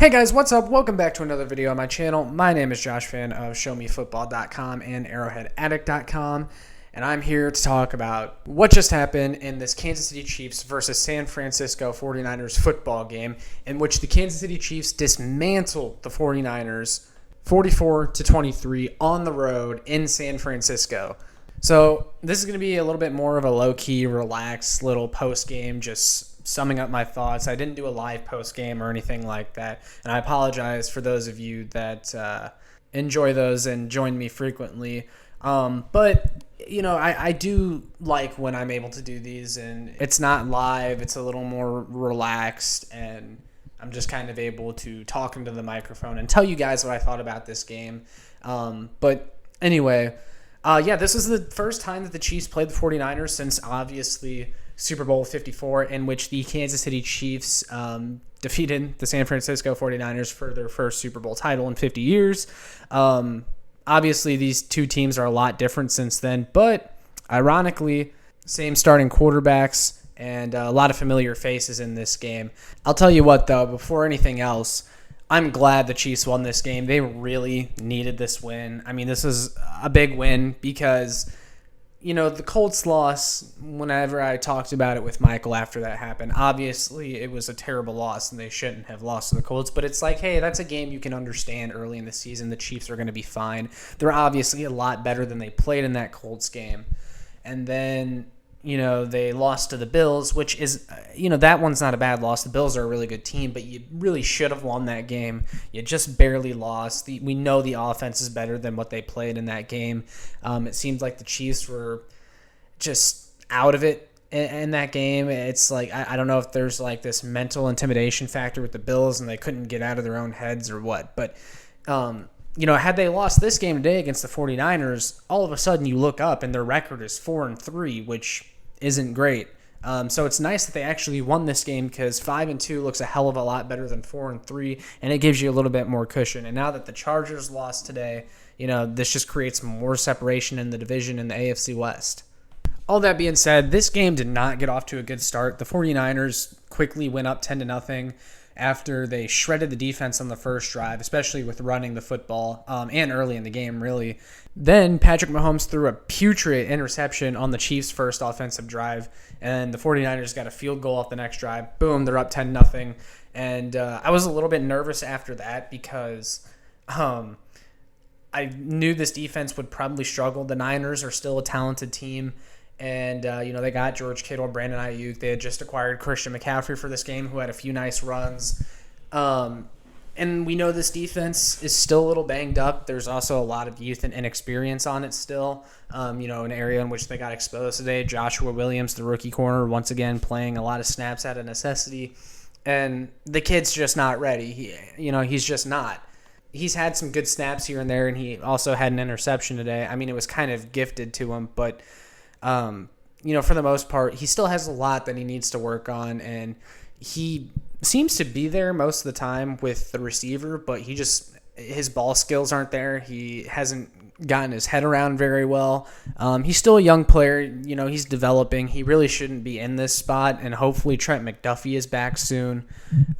Hey guys, what's up? Welcome back to another video on my channel. My name is Josh Finn of ShowMeFootball.com and ArrowheadAddict.com, and I'm here to talk about what just happened in this Kansas City Chiefs versus San Francisco 49ers football game, in which the Kansas City Chiefs dismantled the 49ers 44-23 on the road in San Francisco. So this is going to be a little bit more of a low-key, relaxed little post-game, just summing up my thoughts. I didn't do a live post-game or anything like that, and I apologize for those of you that enjoy those and join me frequently. But, you know, I do like when I'm able to do these, and it's not live. It's a little more relaxed, and I'm just kind of able to talk into the microphone and tell you guys what I thought about this game. But anyway, this is the first time that the Chiefs played the 49ers since, obviously, Super Bowl 54, in which the Kansas City Chiefs defeated the San Francisco 49ers for their first Super Bowl title in 50 years. Obviously, these two teams are a lot different since then, but ironically, same starting quarterbacks and a lot of familiar faces in this game. I'll tell you what, though, before anything else, I'm glad the Chiefs won this game. They really needed this win. I mean, this is a big win because, you know, the Colts loss, whenever I talked about it with Michael after that happened, obviously it was a terrible loss and they shouldn't have lost to the Colts. But it's like, hey, that's a game you can understand early in the season. The Chiefs are going to be fine. They're obviously a lot better than they played in that Colts game. And then, you know, they lost to the Bills, which is, you know, that one's not a bad loss. The Bills are a really good team, but you really should have won that game. You just barely lost. We know the offense is better than what they played in that game. It seemed like the Chiefs were just out of it in that game. It's like, I don't know if there's like this mental intimidation factor with the Bills and they couldn't get out of their own heads or what. But, you know, had they lost this game today against the 49ers, all of a sudden you look up and their record is 4-3, which isn't great. So it's nice that they actually won this game because 5-2 looks a hell of a lot better than 4-3, and it gives you a little bit more cushion. And now that the Chargers lost today, you know, this just creates more separation in the division in the AFC West. All that being said, this game did not get off to a good start. The 49ers quickly went up 10-0 after they shredded the defense on the first drive, especially with running the football, and early in the game, really. Then Patrick Mahomes threw a putrid interception on the Chiefs' first offensive drive, and the 49ers got a field goal off the next drive. Boom, they're up 10-0. And I was a little bit nervous after that because I knew this defense would probably struggle. The Niners are still a talented team. And, you know, they got George Kittle, Brandon Ayuk. They had just acquired Christian McCaffrey for this game, who had a few nice runs. And we know this defense is still a little banged up. There's also a lot of youth and inexperience on it still. You know, an area in which they got exposed today. Joshua Williams, the rookie corner, once again playing a lot of snaps out of necessity. And the kid's just not ready. He's just not. He's had some good snaps here and there, and he also had an interception today. I mean, it was kind of gifted to him, but you know, for the most part, he still has a lot that he needs to work on, and he seems to be there most of the time with the receiver, but his ball skills aren't there. He hasn't gotten his head around very well. He's still a young player. You know, he's developing. He really shouldn't be in this spot, and hopefully Trent McDuffie is back soon.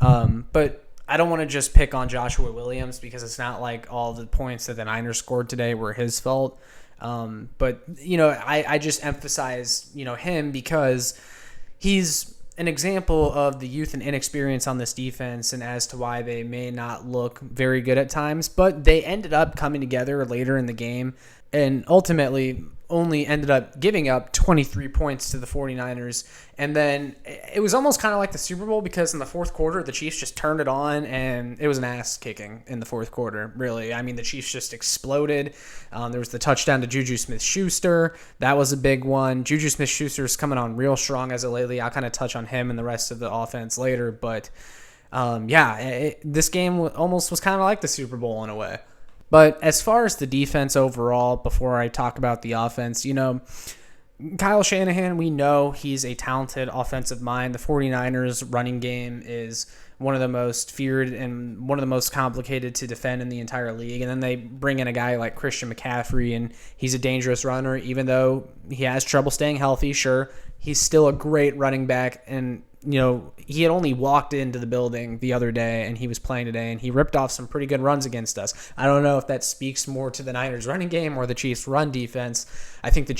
But I don't want to just pick on Joshua Williams because it's not like all the points that the Niners scored today were his fault. But, you know, I just emphasize, you know, him because he's an example of the youth and inexperience on this defense and as to why they may not look very good at times. But they ended up coming together later in the game and ultimately only ended up giving up 23 points to the 49ers. And then it was almost kind of like the Super Bowl because in the fourth quarter, the Chiefs just turned it on, and it was an ass kicking in the fourth quarter, really. I mean, the Chiefs just exploded. There was the touchdown to Juju Smith-Schuster. That was a big one. Juju Smith-Schuster is coming on real strong as of lately. I'll kind of touch on him and the rest of the offense later. But, this game almost was kind of like the Super Bowl in a way. But as far as the defense overall, before I talk about the offense, you know, Kyle Shanahan, we know he's a talented offensive mind. The 49ers running game is one of the most feared and one of the most complicated to defend in the entire league. And then they bring in a guy like Christian McCaffrey, and he's a dangerous runner, even though he has trouble staying healthy. Sure, he's still a great running back, and he had only walked into the building the other day and he was playing today, and he ripped off some pretty good runs against us. I don't know if that speaks more to the Niners running game or the Chiefs run defense. I think the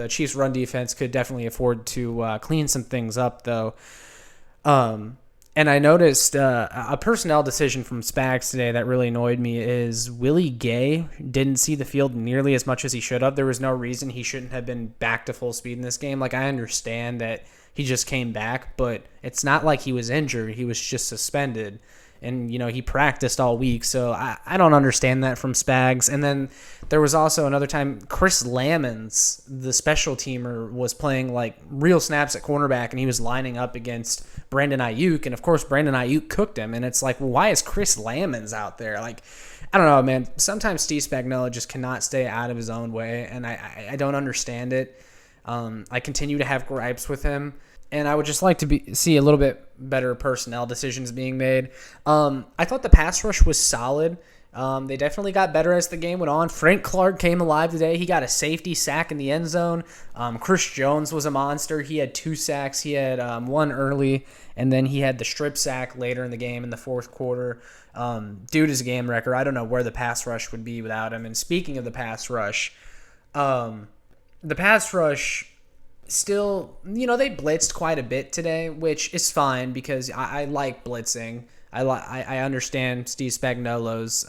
Chiefs run defense could definitely afford to clean some things up though. And I noticed a personnel decision from Spags today that really annoyed me is Willie Gay didn't see the field nearly as much as he should have. There was no reason he shouldn't have been back to full speed in this game. Like, I understand that he just came back, but it's not like he was injured. He was just suspended. And, he practiced all week. So I don't understand that from Spags. And then there was also another time Chris Lamons, the special teamer, was playing like real snaps at cornerback, and he was lining up against Brandon Ayuk. And, of course, Brandon Ayuk cooked him. And it's like, well, why is Chris Lamons out there? Like, I don't know, man. Sometimes Steve Spagnuolo just cannot stay out of his own way, and I don't understand it. I continue to have gripes with him. And I would just like to see a little bit better personnel decisions being made. I thought the pass rush was solid. They definitely got better as the game went on. Frank Clark came alive today. He got a safety sack in the end zone. Chris Jones was a monster. He had 2 sacks. He had one early, and then he had the strip sack later in the game in the fourth quarter. Dude is a game wrecker. I don't know where the pass rush would be without him. And speaking of the pass rush, still, they blitzed quite a bit today, which is fine because I like blitzing. I understand Steve Spagnuolo's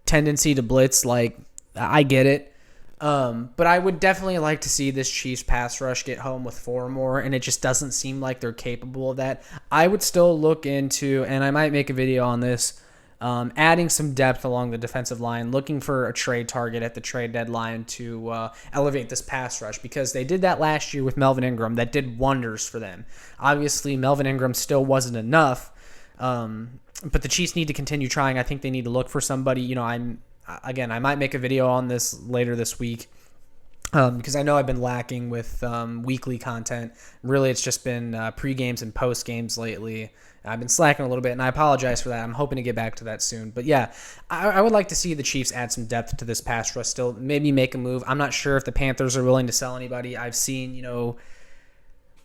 tendency to blitz. Like, I get it. But I would definitely like to see this Chiefs pass rush get home with 4 more, and it just doesn't seem like they're capable of that. I would still look into, and I might make a video on this, adding some depth along the defensive line, looking for a trade target at the trade deadline to elevate this pass rush, because they did that last year with Melvin Ingram. That did wonders for them. Obviously, Melvin Ingram still wasn't enough, but the Chiefs need to continue trying. I think they need to look for somebody. I might make a video on this later this week, because I know I've been lacking with weekly content. Really, it's just been pre-games and post-games lately. I've been slacking a little bit, and I apologize for that. I'm hoping to get back to that soon. But, yeah, I would like to see the Chiefs add some depth to this pass rush still, maybe make a move. I'm not sure if the Panthers are willing to sell anybody. I've seen,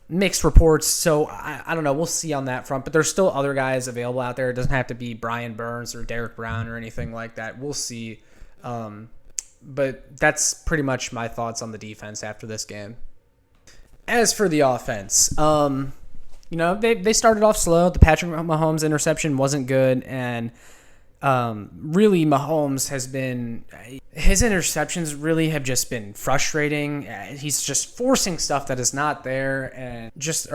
mixed reports, so I don't know. We'll see on that front. But there's still other guys available out there. It doesn't have to be Brian Burns or Derek Brown or anything like that. We'll see. But that's pretty much my thoughts on the defense after this game. As for the offense, they started off slow. The Patrick Mahomes interception wasn't good, and really Mahomes his interceptions really have just been frustrating. He's just forcing stuff that is not there, and just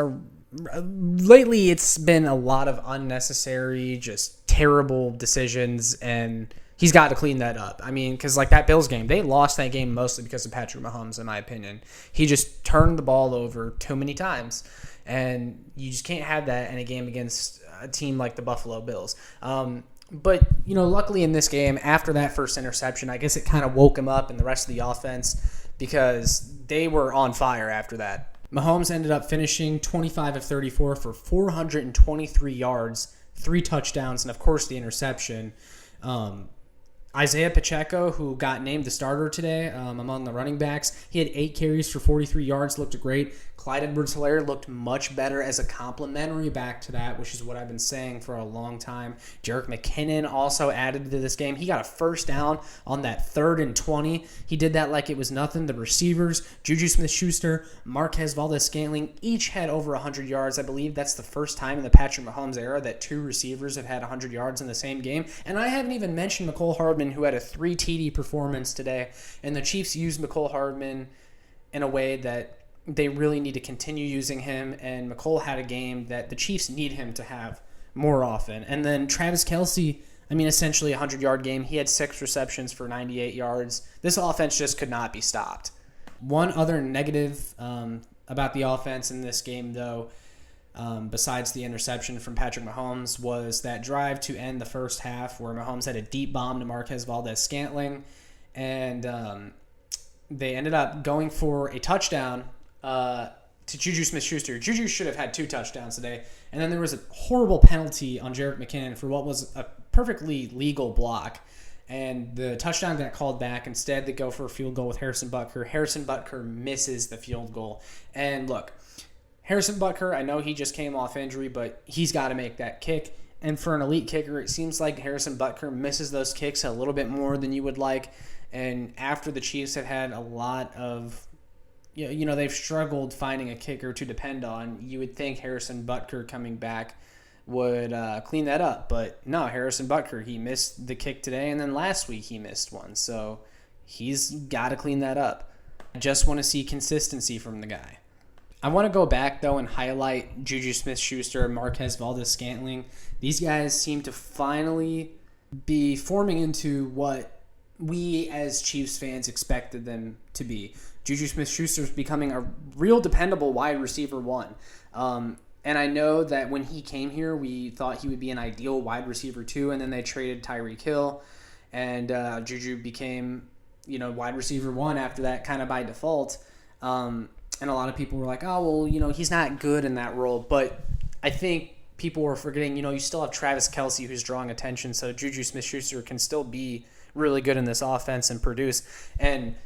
lately it's been a lot of unnecessary, just terrible decisions, and he's got to clean that up. I mean, because like that Bills game, they lost that game mostly because of Patrick Mahomes, in my opinion. He just turned the ball over too many times, and you just can't have that in a game against a team like the Buffalo Bills. But, luckily in this game, after that first interception, I guess it kind of woke him up and the rest of the offense, because they were on fire after that. Mahomes ended up finishing 25 of 34 for 423 yards, 3 touchdowns, and, of course, the interception. Isaiah Pacheco, who got named the starter today among the running backs, he had 8 carries for 43 yards, looked great. Clyde Edwards-Helaire looked much better as a complimentary back to that, which is what I've been saying for a long time. Jerick McKinnon also added to this game. He got a first down on that 3rd and 20. He did that like it was nothing. The receivers, Juju Smith-Schuster, Marquez Valdes-Scantling, each had over 100 yards. I believe that's the first time in the Patrick Mahomes era that 2 receivers have had 100 yards in the same game. And I haven't even mentioned McCole Hardman, who had a 3 TD performance today. And the Chiefs used McCole Hardman in a way that they really need to continue using him, and McCole had a game that the Chiefs need him to have more often. And then Travis Kelce, essentially a 100-yard game. He had 6 receptions for 98 yards. This offense just could not be stopped. One other negative about the offense in this game, though, besides the interception from Patrick Mahomes, was that drive to end the first half where Mahomes had a deep bomb to Marquez Valdes-Scantling, and they ended up going for a touchdown to Juju Smith-Schuster. Juju should have had 2 touchdowns today. And then there was a horrible penalty on Jerick McKinnon for what was a perfectly legal block. And the touchdown got called back. Instead, they go for a field goal with Harrison Butker. Harrison Butker misses the field goal. And look, Harrison Butker, I know he just came off injury, but he's got to make that kick. And for an elite kicker, it seems like Harrison Butker misses those kicks a little bit more than you would like. And after the Chiefs have had a lot of, they've struggled finding a kicker to depend on, you would think Harrison Butker coming back would clean that up. But no, Harrison Butker, he missed the kick today, and then last week he missed one. So he's got to clean that up. I just want to see consistency from the guy. I want to go back, though, and highlight Juju Smith-Schuster and Marquez Valdes-Scantling. These guys seem to finally be forming into what we as Chiefs fans expected them to be. Juju Smith-Schuster is becoming a real dependable wide receiver one. And I know that when he came here, we thought he would be an ideal wide receiver two, and then they traded Tyreek Hill, and Juju became, wide receiver one after that, kind of by default. And a lot of people were like, oh, well, he's not good in that role. But I think people were forgetting, you still have Travis Kelce who's drawing attention, so Juju Smith-Schuster can still be really good in this offense and produce. And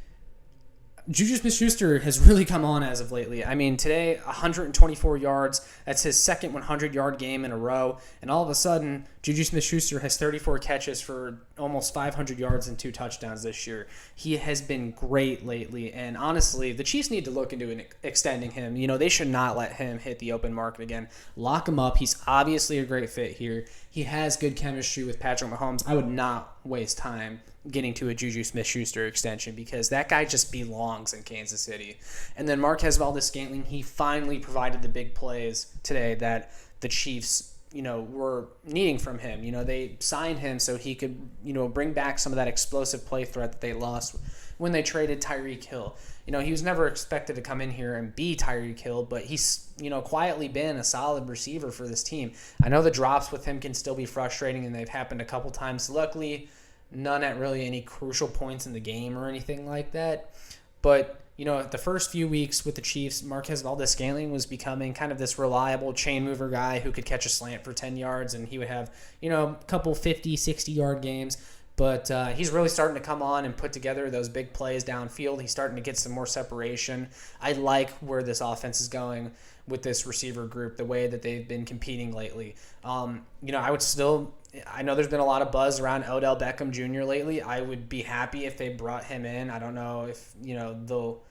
Juju Smith-Schuster has really come on as of lately. I mean, today, 124 yards. That's his second 100-yard game in a row. And all of a sudden, Juju Smith-Schuster has 34 catches for almost 500 yards and 2 touchdowns this year. He has been great lately. And honestly, the Chiefs need to look into extending him. They should not let him hit the open market again. Lock him up. He's obviously a great fit here. He has good chemistry with Patrick Mahomes. I would not waste time getting to a Juju Smith-Schuster extension because that guy just belongs in Kansas City. And then Marquez Valdes-Scantling, he finally provided the big plays today that the Chiefs, were needing from him. They signed him so he could, bring back some of that explosive play threat that they lost when they traded Tyreek Hill. He was never expected to come in here and be Tyreek Hill, but he's, quietly been a solid receiver for this team. I know the drops with him can still be frustrating, and they've happened a couple times. Luckily, none at really any crucial points in the game or anything like that. But, the first few weeks with the Chiefs, Marquez Valdes-Scantling was becoming kind of this reliable chain mover guy who could catch a slant for 10 yards, and he would have, a couple 50, 60-yard games. But he's really starting to come on and put together those big plays downfield. He's starting to get some more separation. I like where this offense is going with this receiver group, the way that they've been competing lately. I know there's been a lot of buzz around Odell Beckham Jr. lately. I would be happy if they brought him in. I don't know if, they'll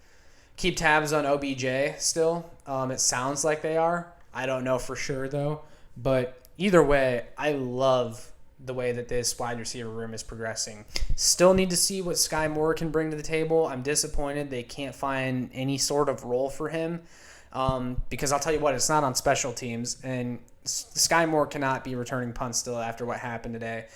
keep tabs on OBJ still. It sounds like they are. I don't know for sure, though. But either way, I love the way that this wide receiver room is progressing. Still need to see what Sky Moore can bring to the table. I'm disappointed they can't find any sort of role for him because I'll tell you what, it's not on special teams, and Sky Moore cannot be returning punts still after what happened today.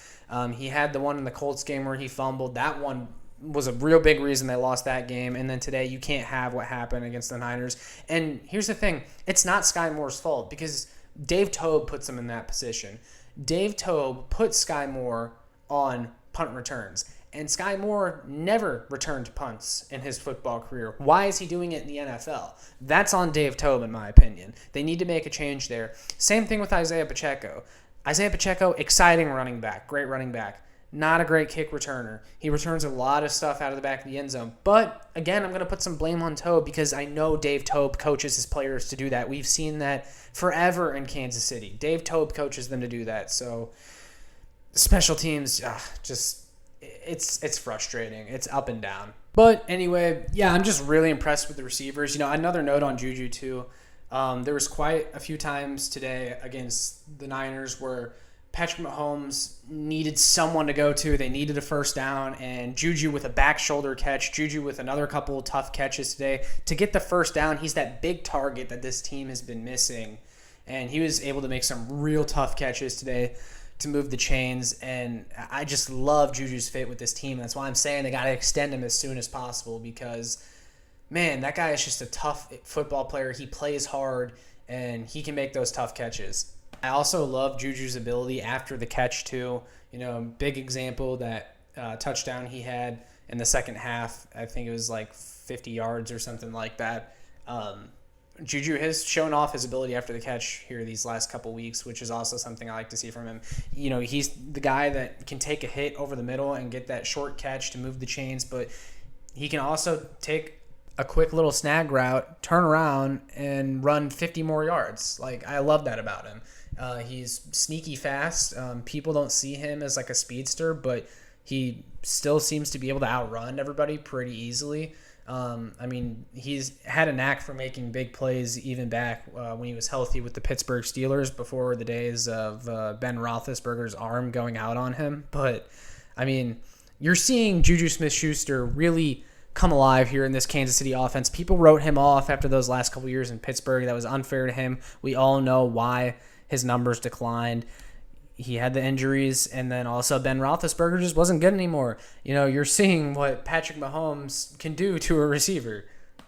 He had the one in the Colts game where he fumbled. That one was a real big reason they lost that game. And then today you can't have what happened against the Niners. And here's the thing. It's not Sky Moore's fault because Dave Toub puts him in that position. Dave Toub put Sky Moore on punt returns. And Sky Moore never returned punts in his football career. Why is he doing it in the NFL? That's on Dave Toub, in my opinion. They need to make a change there. Same thing with Isaiah Pacheco. Isaiah Pacheco, exciting running back, great running back. Not a great kick returner. He returns a lot of stuff out of the back of the end zone. But, again, I'm going to put some blame on Toub because I know Dave Toub coaches his players to do that. We've seen that forever in Kansas City. Dave Toub coaches them to do that. So, special teams, it's frustrating. It's up and down. But, anyway, yeah, I'm just really impressed with the receivers. Another note on Juju, too. There was quite a few times today against the Niners where Patrick Mahomes needed someone to go to. They needed a first down, and Juju with a back shoulder catch, Juju with another couple of tough catches today. To get the first down, he's that big target that this team has been missing, and he was able to make some real tough catches today to move the chains, and I just love Juju's fit with this team. That's why I'm saying they got to extend him as soon as possible because, man, that guy is just a tough football player. He plays hard, and he can make those tough catches. I also love Juju's ability after the catch, too. Big example, that touchdown he had in the second half. I think it was like 50 yards or something like that. Juju has shown off his ability after the catch here these last couple weeks, which is also something I like to see from him. He's the guy that can take a hit over the middle and get that short catch to move the chains, but he can also take a quick little snag route, turn around, and run 50 more yards. Like, I love that about him. He's sneaky fast. People don't see him as like a speedster, but he still seems to be able to outrun everybody pretty easily. I mean, he's had a knack for making big plays even back when he was healthy with the Pittsburgh Steelers before the days of Ben Roethlisberger's arm going out on him. But, I mean, you're seeing Juju Smith-Schuster really come alive here in this Kansas City offense. People wrote him off after those last couple years in Pittsburgh. That was unfair to him. We all know why his numbers declined. He had the injuries, and then also Ben Roethlisberger just wasn't good anymore. You're seeing what Patrick Mahomes can do to a receiver.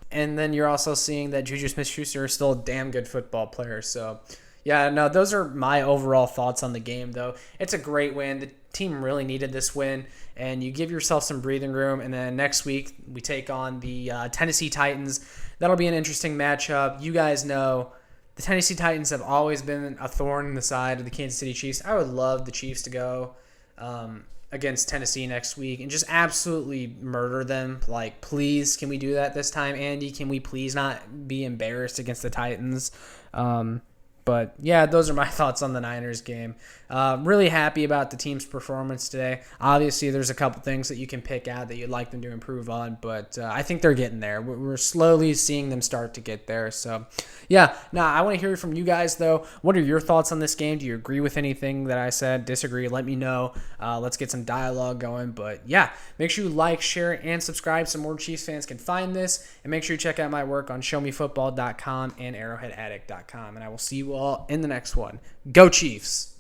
And then you're also seeing that Juju Smith-Schuster is still a damn good football player. So, yeah, no, those are my overall thoughts on the game, though. It's a great win. The team really needed this win, and you give yourself some breathing room. And then next week, we take on the Tennessee Titans. That'll be an interesting matchup. You guys know the Tennessee Titans have always been a thorn in the side of the Kansas City Chiefs. I would love the Chiefs to go against Tennessee next week and just absolutely murder them. Like, please, can we do that this time, Andy? Can we please not be embarrassed against the Titans? But, yeah, those are my thoughts on the Niners game. Really happy about the team's performance today. Obviously, there's a couple things that you can pick out that you'd like them to improve on, but I think they're getting there. We're slowly seeing them start to get there. So, yeah, I want to hear from you guys, though. What are your thoughts on this game? Do you agree with anything that I said? Disagree? Let me know. Let's get some dialogue going. But, yeah, make sure you like, share, and subscribe so more Chiefs fans can find this. And make sure you check out my work on showmefootball.com and arrowheadaddict.com. And I will see you all in the next one. Go Chiefs!